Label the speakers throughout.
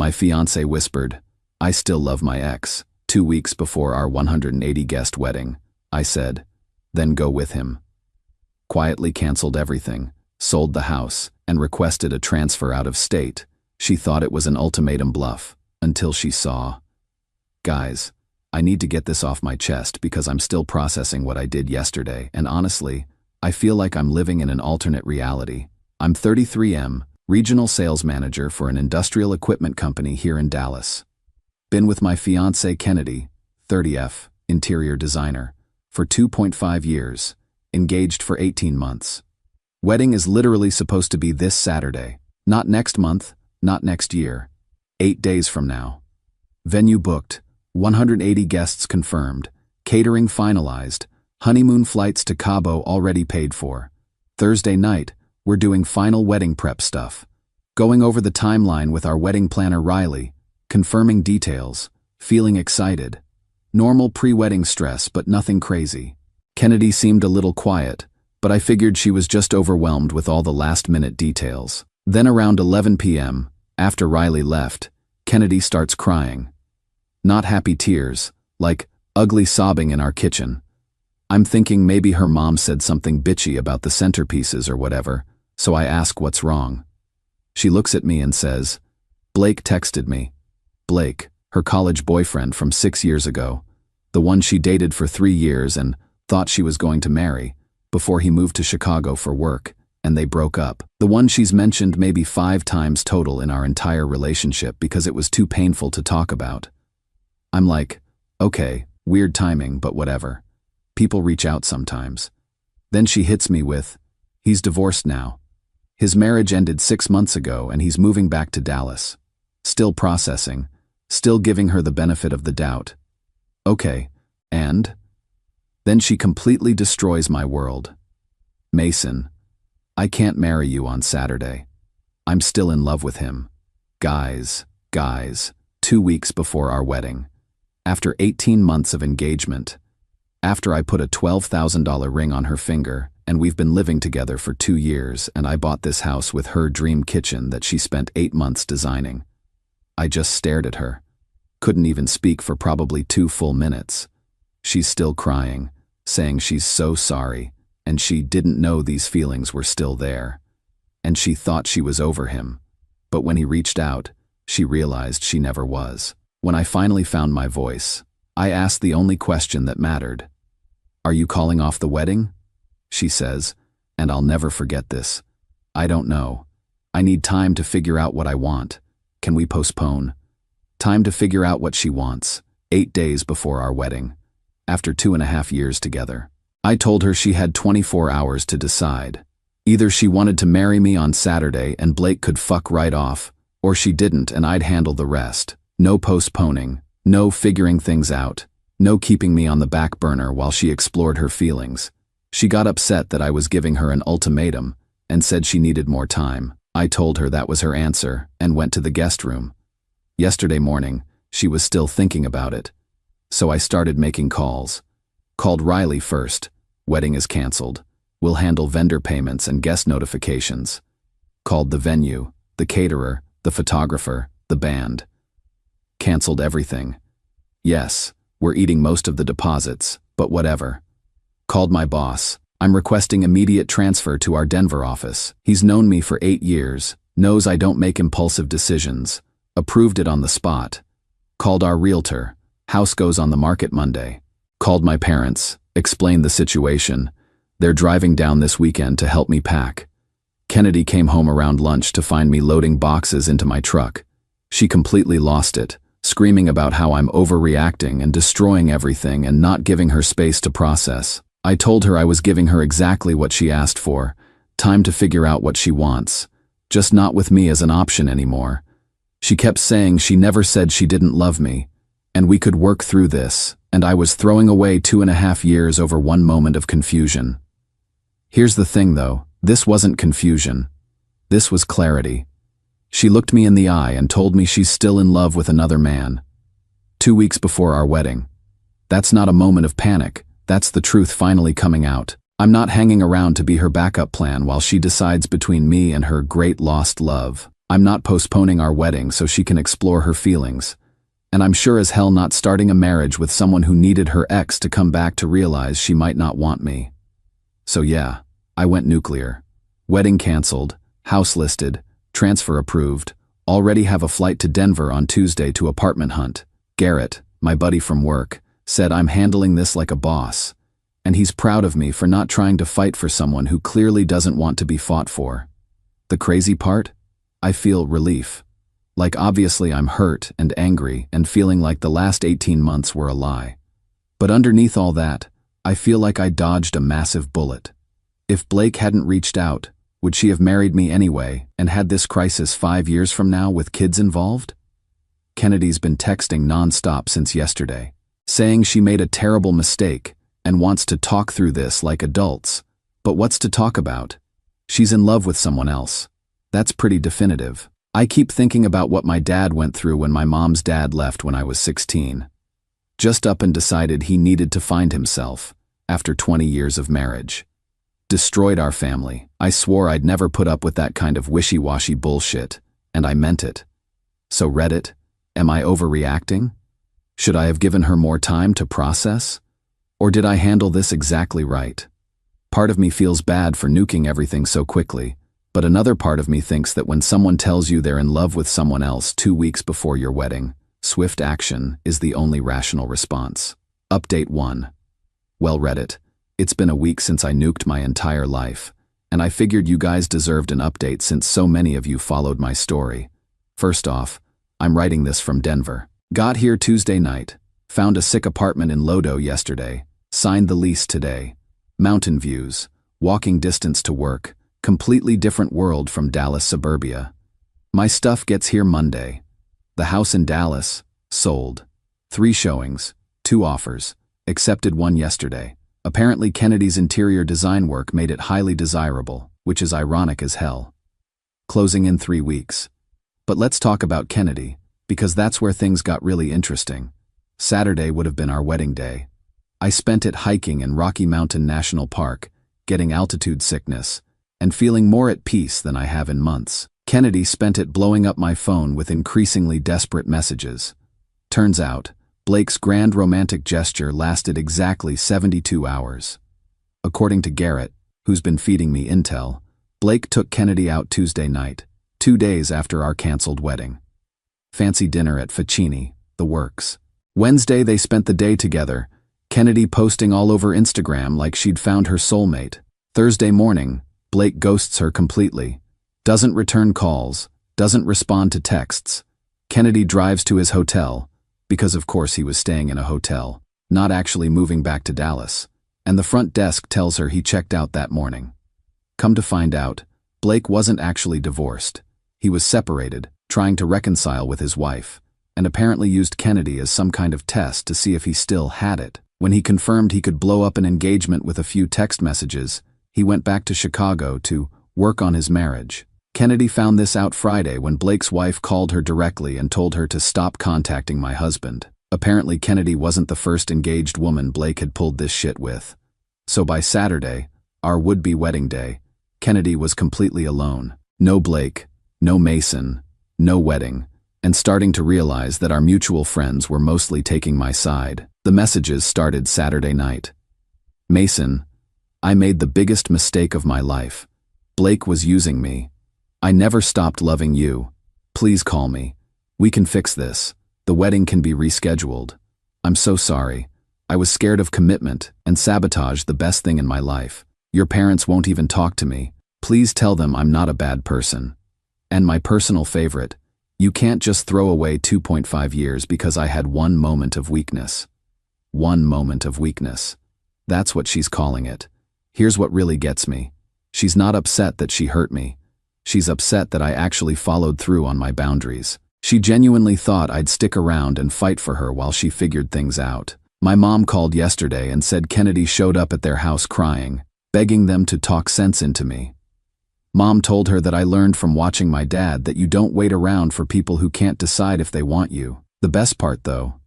Speaker 1: My fiancé whispered, "I still love my ex." 2 weeks before our 180-guest wedding, I said, "Then go with him." Quietly canceled everything, sold the house, and requested a transfer out of state. She thought it was an ultimatum bluff, until she saw. Guys, I need to get this off my chest because I'm still processing what I did yesterday, and honestly, I feel like I'm living in an alternate reality. I'm 33M, regional sales manager for an industrial equipment company here in Dallas. Been with my fiancée Kennedy, 30F, interior designer, for 2.5 years, engaged for 18 months. Wedding is literally supposed to be this Saturday. Not next month, not next year. 8 days from now. Venue booked, 180 guests confirmed, catering finalized, honeymoon flights to Cabo already paid for. Thursday night, we're doing final wedding prep stuff. Going over the timeline with our wedding planner Riley, confirming details, feeling excited. Normal pre-wedding stress, but nothing crazy. Kennedy seemed a little quiet, but I figured she was just overwhelmed with all the last-minute details. Then around 11 p.m., after Riley left, Kennedy starts crying. Not happy tears, like ugly sobbing in our kitchen. I'm thinking maybe her mom said something bitchy about the centerpieces or whatever, so I ask what's wrong. She looks at me and says, "Blake texted me." Blake, her college boyfriend from 6 years ago, the one she dated for 3 years and thought she was going to marry, before he moved to Chicago for work, and they broke up. The one she's mentioned maybe 5 times total in our entire relationship because it was too painful to talk about. I'm like, okay, weird timing, but whatever. People reach out sometimes. Then she hits me with, he's divorced now. His marriage ended 6 months ago and he's moving back to Dallas. Still processing, still giving her the benefit of the doubt. Okay, and? Then she completely destroys my world. Mason, I can't marry you on Saturday. I'm still in love with him. Guys, 2 weeks before our wedding. After 18 months of engagement. After I put a $12,000 ring on her finger, and we've been living together for 2 years, and I bought this house with her dream kitchen that she spent 8 months designing. I just stared at her. Couldn't even speak for probably 2 full minutes. She's still crying, saying she's so sorry, and she didn't know these feelings were still there. And she thought she was over him. But when he reached out, she realized she never was. When I finally found my voice, I asked the only question that mattered. "Are you calling off the wedding?" She says, and I'll never forget this. "I don't know. I need time to figure out what I want. Can we postpone?" Time to figure out what she wants, 8 days before our wedding, after 2.5 years together. I told her she had 24 hours to decide. Either she wanted to marry me on Saturday and Blake could fuck right off, or she didn't and I'd handle the rest. No postponing, no figuring things out, no keeping me on the back burner while she explored her feelings. She got upset that I was giving her an ultimatum and said she needed more time. I told her that was her answer and went to the guest room. Yesterday morning, she was still thinking about it. So I started making calls. Called Riley first. Wedding is canceled. We'll handle vendor payments and guest notifications. Called the venue, the caterer, the photographer, the band. Canceled everything. Yes, we're eating most of the deposits, but whatever. Called my boss. I'm requesting immediate transfer to our Denver office. He's known me for 8 years, knows I don't make impulsive decisions. Approved it on the spot. Called our realtor. House goes on the market Monday. Called my parents. Explained the situation. They're driving down this weekend to help me pack. Kennedy came home around lunch to find me loading boxes into my truck. She completely lost it, screaming about how I'm overreacting and destroying everything and not giving her space to process. I told her I was giving her exactly what she asked for, time to figure out what she wants, just not with me as an option anymore. She kept saying she never said she didn't love me, and we could work through this, and I was throwing away 2.5 years over one moment of confusion. Here's the thing though, this wasn't confusion. This was clarity. She looked me in the eye and told me she's still in love with another man. 2 weeks before our wedding. That's not a moment of panic, that's the truth finally coming out. I'm not hanging around to be her backup plan while she decides between me and her great lost love. I'm not postponing our wedding so she can explore her feelings. And I'm sure as hell not starting a marriage with someone who needed her ex to come back to realize she might not want me. So yeah, I went nuclear. Wedding canceled, house listed, transfer approved, already have a flight to Denver on Tuesday to apartment hunt. Garrett, my buddy from work, said I'm handling this like a boss. And he's proud of me for not trying to fight for someone who clearly doesn't want to be fought for. The crazy part? I feel relief. Like obviously I'm hurt and angry and feeling like the last 18 months were a lie. But underneath all that, I feel like I dodged a massive bullet. If Blake hadn't reached out, would she have married me anyway and had this crisis 5 years from now with kids involved? Kennedy's been texting non-stop since yesterday, saying she made a terrible mistake and wants to talk through this like adults. But what's to talk about? She's in love with someone else. That's pretty definitive. I keep thinking about what my dad went through when my mom's dad left when I was 16. Just up and decided he needed to find himself after 20 years of marriage. Destroyed our family. I swore I'd never put up with that kind of wishy-washy bullshit, and I meant it. So Reddit, am I overreacting? Should I have given her more time to process? Or did I handle this exactly right? Part of me feels bad for nuking everything so quickly, but another part of me thinks that when someone tells you they're in love with someone else 2 weeks before your wedding, swift action is the only rational response. Update 1. Well, Reddit, it's been a week since I nuked my entire life, and I figured you guys deserved an update since so many of you followed my story. First off, I'm writing this from Denver. Got here Tuesday night, found a sick apartment in Lodo yesterday, signed the lease today. Mountain views, walking distance to work, completely different world from Dallas suburbia. My stuff gets here Monday. The house in Dallas, sold. 3 showings, 2 offers, accepted 1 yesterday. Apparently Kennedy's interior design work made it highly desirable, which is ironic as hell. Closing in 3 weeks. But let's talk about Kennedy, because that's where things got really interesting. Saturday would have been our wedding day. I spent it hiking in Rocky Mountain National Park, getting altitude sickness, and feeling more at peace than I have in months. Kennedy spent it blowing up my phone with increasingly desperate messages. Turns out, Blake's grand romantic gesture lasted exactly 72 hours. According to Garrett, who's been feeding me intel, Blake took Kennedy out Tuesday night, 2 days after our canceled wedding. Fancy dinner at Ficini, the works. Wednesday they spent the day together, Kennedy posting all over Instagram like she'd found her soulmate. Thursday morning, Blake ghosts her completely. Doesn't return calls, doesn't respond to texts. Kennedy drives to his hotel, because of course he was staying in a hotel, not actually moving back to Dallas, and the front desk tells her he checked out that morning. Come to find out, Blake wasn't actually divorced. He was separated, trying to reconcile with his wife, and apparently used Kennedy as some kind of test to see if he still had it. When he confirmed he could blow up an engagement with a few text messages, he went back to Chicago to work on his marriage. Kennedy found this out Friday when Blake's wife called her directly and told her to stop contacting my husband. Apparently Kennedy wasn't the first engaged woman Blake had pulled this shit with. So by Saturday, our would-be wedding day, Kennedy was completely alone. No Blake, no Mason, no wedding, and starting to realize that our mutual friends were mostly taking my side. The messages started Saturday night. Mason, I made the biggest mistake of my life. Blake was using me. I never stopped loving you. Please call me. We can fix this. The wedding can be rescheduled. I'm so sorry. I was scared of commitment and sabotaged the best thing in my life. Your parents won't even talk to me. Please tell them I'm not a bad person. And my personal favorite, you can't just throw away 2.5 years because I had one moment of weakness. 1 moment of weakness. That's what she's calling it. Here's what really gets me. She's not upset that she hurt me. She's upset that I actually followed through on my boundaries. She genuinely thought I'd stick around and fight for her while she figured things out. My mom called yesterday and said Kennedy showed up at their house crying, begging them to talk sense into me. Mom told her that I learned from watching my dad that you don't wait around for people who can't decide if they want you. The best part though,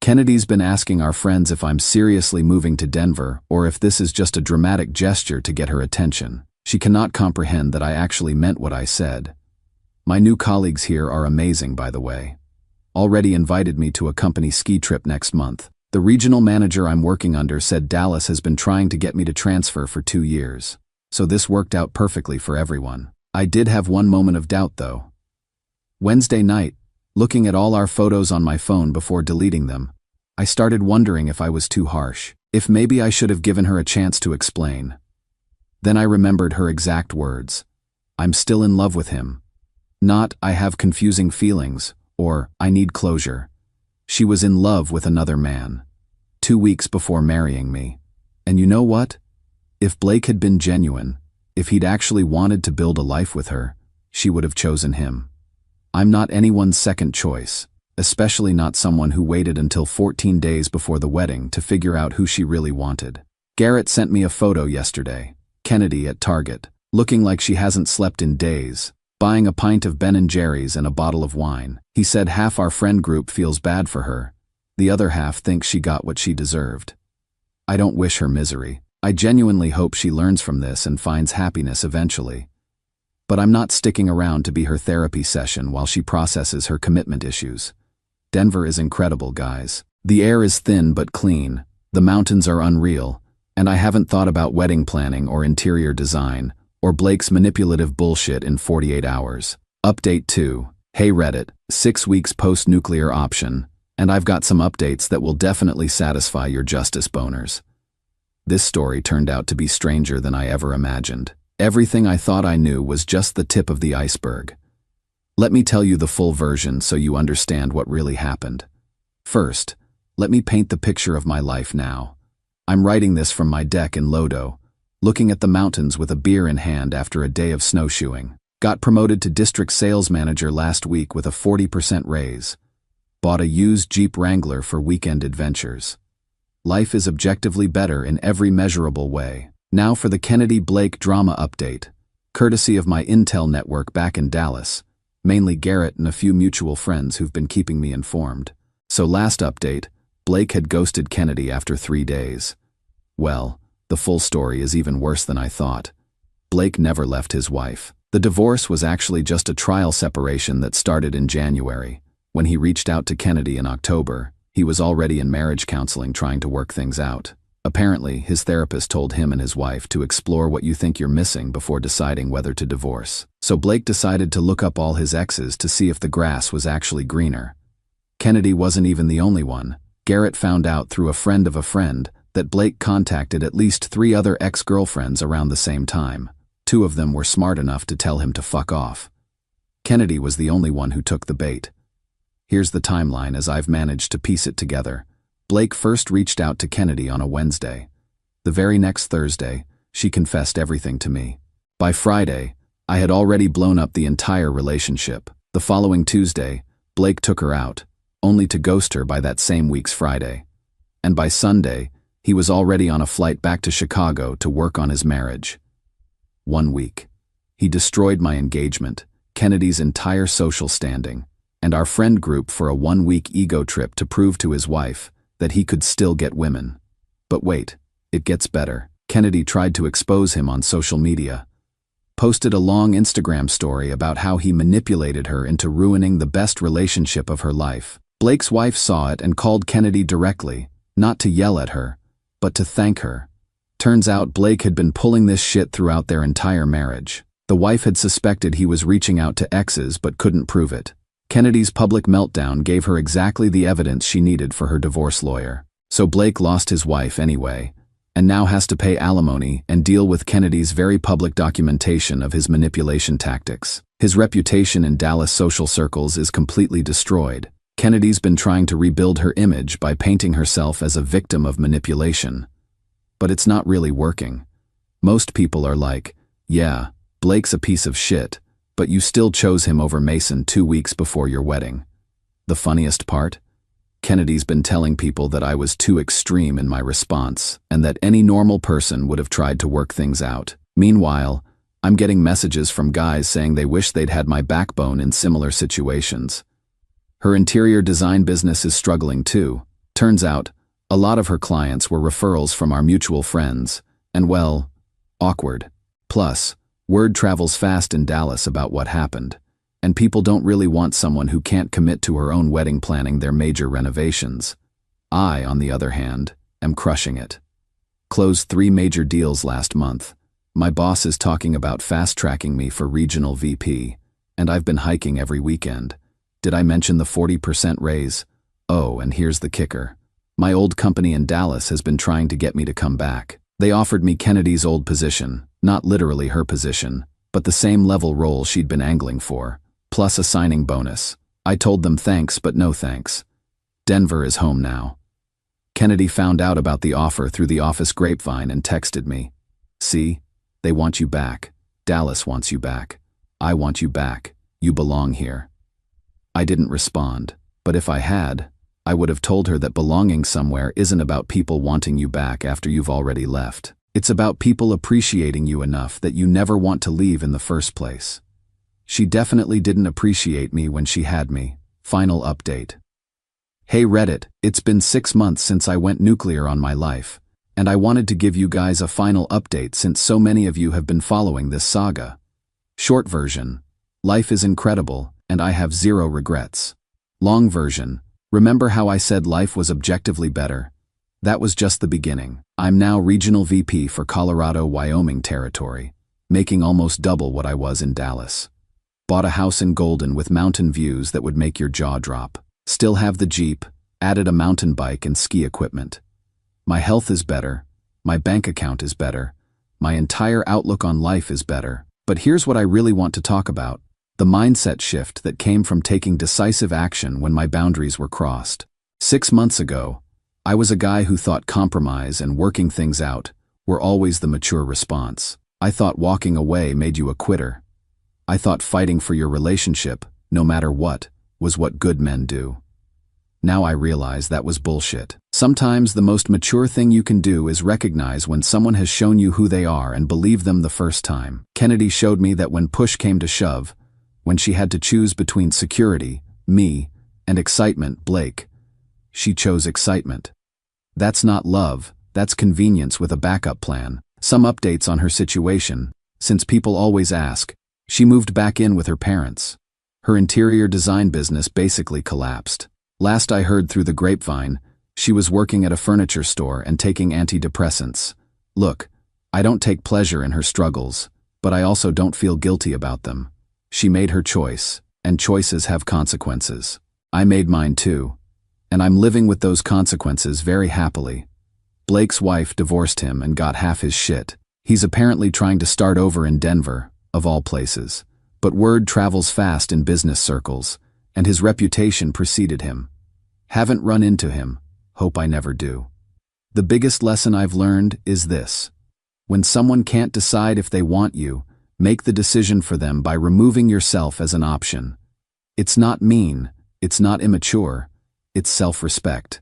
Speaker 1: Kennedy's been asking our friends if I'm seriously moving to Denver or if this is just a dramatic gesture to get her attention. She cannot comprehend that I actually meant what I said. My new colleagues here are amazing, by the way. Already invited me to a company ski trip next month. The regional manager I'm working under said Dallas has been trying to get me to transfer for 2 years. So this worked out perfectly for everyone. I did have one moment of doubt though. Wednesday night, looking at all our photos on my phone before deleting them, I started wondering if I was too harsh, if maybe I should have given her a chance to explain. Then I remembered her exact words. I'm still in love with him. Not, I have confusing feelings, or, I need closure. She was in love with another man. 2 weeks before marrying me. And you know what? If Blake had been genuine, if he'd actually wanted to build a life with her, she would have chosen him. I'm not anyone's second choice, especially not someone who waited until 14 days before the wedding to figure out who she really wanted. Garrett sent me a photo yesterday. Kennedy at Target, looking like she hasn't slept in days, buying a pint of Ben & Jerry's and a bottle of wine. He said half our friend group feels bad for her. The other half thinks she got what she deserved. I don't wish her misery. I genuinely hope she learns from this and finds happiness eventually. But I'm not sticking around to be her therapy session while she processes her commitment issues. Denver is incredible, guys. The air is thin but clean, the mountains are unreal, and I haven't thought about wedding planning or interior design, or Blake's manipulative bullshit in 48 hours. Update 2. Hey Reddit, 6 weeks post-nuclear option, and I've got some updates that will definitely satisfy your justice boners. This story turned out to be stranger than I ever imagined. Everything I thought I knew was just the tip of the iceberg. Let me tell you the full version so you understand what really happened. First, let me paint the picture of my life now. I'm writing this from my deck in Lodo, looking at the mountains with a beer in hand after a day of snowshoeing. Got promoted to district sales manager last week with a 40% raise. Bought a used Jeep Wrangler for weekend adventures. Life is objectively better in every measurable way. Now for the Kennedy-Blake drama update, courtesy of my intel network back in Dallas, mainly Garrett and a few mutual friends who've been keeping me informed. So last update, Blake had ghosted Kennedy after 3 days. Well, the full story is even worse than I thought. Blake never left his wife. The divorce was actually just a trial separation that started in January. When he reached out to Kennedy in October, he was already in marriage counseling trying to work things out. Apparently, his therapist told him and his wife to explore what you think you're missing before deciding whether to divorce. So Blake decided to look up all his exes to see if the grass was actually greener. Kennedy wasn't even the only one. Garrett found out through a friend of a friend that Blake contacted at least 3 other ex-girlfriends around the same time. 2 of them were smart enough to tell him to fuck off. Kennedy was the only one who took the bait. Here's the timeline as I've managed to piece it together. Blake first reached out to Kennedy on a Wednesday. The very next Thursday, she confessed everything to me. By Friday, I had already blown up the entire relationship. The following Tuesday, Blake took her out, only to ghost her by that same week's Friday. And by Sunday, he was already on a flight back to Chicago to work on his marriage. 1 week. He destroyed my engagement, Kennedy's entire social standing, and our friend group for a 1-week ego trip to prove to his wife that he could still get women. But wait, it gets better. Kennedy tried to expose him on social media. Posted a long Instagram story about how he manipulated her into ruining the best relationship of her life. Blake's wife saw it and called Kennedy directly, not to yell at her, but to thank her. Turns out Blake had been pulling this shit throughout their entire marriage. The wife had suspected he was reaching out to exes but couldn't prove it. Kennedy's public meltdown gave her exactly the evidence she needed for her divorce lawyer. So Blake lost his wife anyway, and now has to pay alimony and deal with Kennedy's very public documentation of his manipulation tactics. His reputation in Dallas social circles is completely destroyed. Kennedy's been trying to rebuild her image by painting herself as a victim of manipulation. But it's not really working. Most people are like, yeah, Blake's a piece of shit, but you still chose him over Mason 2 weeks before your wedding. The funniest part? Kennedy's been telling people that I was too extreme in my response and that any normal person would have tried to work things out. Meanwhile, I'm getting messages from guys saying they wish they'd had my backbone in similar situations. Her interior design business is struggling too. Turns out, a lot of her clients were referrals from our mutual friends, and well, awkward. Plus, word travels fast in Dallas about what happened, And people don't really want someone who can't commit to her own wedding planning their major renovations. I, on the other hand, am crushing it. Closed 3 major deals last month. My boss is talking about fast-tracking me for regional VP, and I've been hiking every weekend. Did I mention the 40% raise? Oh, and here's the kicker. My old company in Dallas has been trying to get me to come back. They offered me Kennedy's old position, not literally her position, but the same level role she'd been angling for, plus a signing bonus. I told them thanks, but no thanks. Denver is home now. Kennedy found out about the offer through the office grapevine and texted me. See? They want you back. Dallas wants you back. I want you back. You belong here. I didn't respond, but if I had, I would have told her that belonging somewhere isn't about people wanting you back after you've already left. It's about people appreciating you enough that you never want to leave in the first place. She definitely didn't appreciate me when she had me. Final update. Hey Reddit, it's been 6 months since I went nuclear on my life, and I wanted to give you guys a final update since so many of you have been following this saga. Short version, life is incredible, and I have 0 regrets. Long version, remember how I said life was objectively better? That was just the beginning. I'm now regional VP for Colorado-Wyoming territory, making almost double what I was in Dallas. Bought a house in Golden with mountain views that would make your jaw drop. Still have the Jeep, added a mountain bike and ski equipment. My health is better, my bank account is better, my entire outlook on life is better. But here's what I really want to talk about. The mindset shift that came from taking decisive action when my boundaries were crossed. 6 months ago, I was a guy who thought compromise and working things out were always the mature response. I thought walking away made you a quitter. I thought fighting for your relationship, no matter what, was what good men do. Now I realize that was bullshit. Sometimes the most mature thing you can do is recognize when someone has shown you who they are and believe them the first time. Kennedy showed me that when push came to shove, when she had to choose between security, me, and excitement, Blake, she chose excitement. That's not love, that's convenience with a backup plan. Some updates on her situation, since people always ask. She moved back in with her parents. Her interior design business basically collapsed. Last I heard through the grapevine, she was working at a furniture store and taking antidepressants. Look, I don't take pleasure in her struggles, but I also don't feel guilty about them. She made her choice, and choices have consequences. I made mine too, and I'm living with those consequences very happily. Blake's wife divorced him and got half his shit. He's apparently trying to start over in Denver, of all places. But word travels fast in business circles, and his reputation preceded him. Haven't run into him, hope I never do. The biggest lesson I've learned is this. When someone can't decide if they want you, make the decision for them by removing yourself as an option. It's not mean, it's not immature, it's self-respect.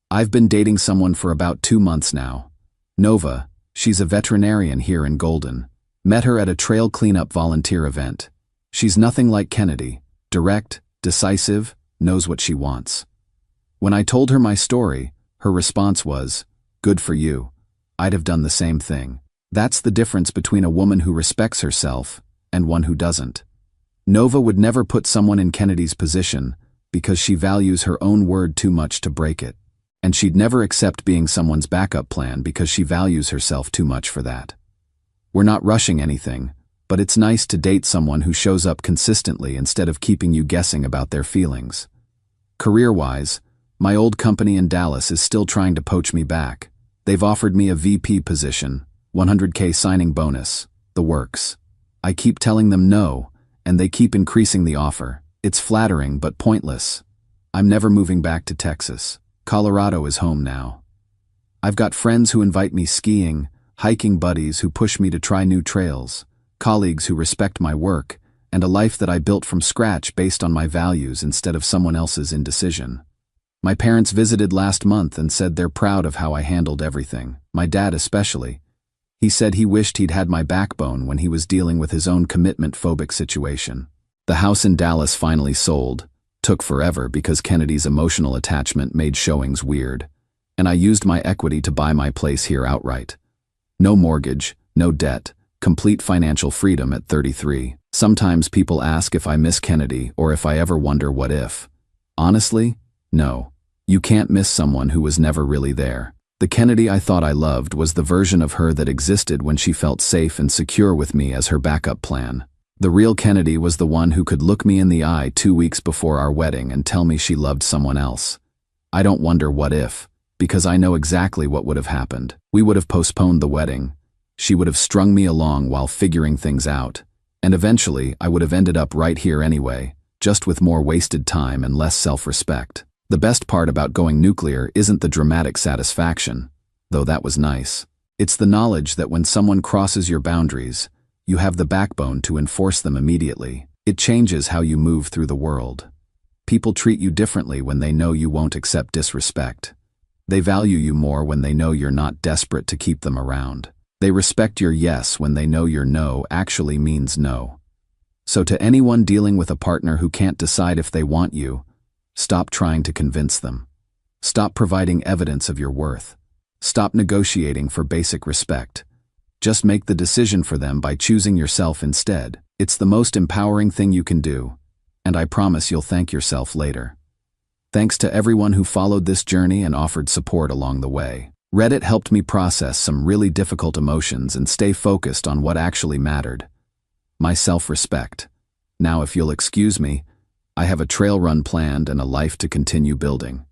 Speaker 1: I've been dating someone for about 2 months now. Nova, she's a veterinarian here in Golden. Met her at a trail cleanup volunteer event. She's nothing like Kennedy, direct, decisive, knows what she wants. When I told her my story, her response was, "Good for you. I'd have done the same thing." That's the difference between a woman who respects herself and one who doesn't. Nova would never put someone in Kennedy's position because she values her own word too much to break it. And she'd never accept being someone's backup plan because she values herself too much for that. We're not rushing anything, but it's nice to date someone who shows up consistently instead of keeping you guessing about their feelings. Career-wise, my old company in Dallas is still trying to poach me back. They've offered me a VP position, $100K signing bonus, the works. I keep telling them no, and they keep increasing the offer. It's flattering but pointless. I'm never moving back to Texas. Colorado is home now. I've got friends who invite me skiing, hiking buddies who push me to try new trails, colleagues who respect my work, and a life that I built from scratch based on my values instead of someone else's indecision. My parents visited last month and said they're proud of how I handled everything, my dad especially. He said he wished he'd had my backbone when he was dealing with his own commitment-phobic situation. The house in Dallas finally sold. Took forever because Kennedy's emotional attachment made showings weird, and I used my equity to buy my place here outright. No mortgage, no debt, complete financial freedom at 33. Sometimes people ask if I miss Kennedy or if I ever wonder what if. Honestly, no. You can't miss someone who was never really there. The Kennedy I thought I loved was the version of her that existed when she felt safe and secure with me as her backup plan. The real Kennedy was the one who could look me in the eye 2 weeks before our wedding and tell me she loved someone else. I don't wonder what if, because I know exactly what would have happened. We would have postponed the wedding. She would have strung me along while figuring things out. And eventually, I would have ended up right here anyway, just with more wasted time and less self-respect. The best part about going nuclear isn't the dramatic satisfaction, though that was nice. It's the knowledge that when someone crosses your boundaries, you have the backbone to enforce them immediately. It changes how you move through the world. People treat you differently when they know you won't accept disrespect. They value you more when they know you're not desperate to keep them around. They respect your yes when they know your no actually means no. So to anyone dealing with a partner who can't decide if they want you, stop trying to convince them. Stop providing evidence of your worth. Stop negotiating for basic respect. Just make the decision for them by choosing yourself instead. It's the most empowering thing you can do, and I promise you'll thank yourself later. Thanks to everyone who followed this journey and offered support along the way. Reddit helped me process some really difficult emotions and stay focused on what actually mattered. My self-respect. Now, if you'll excuse me, I have a trail run planned and a life to continue building.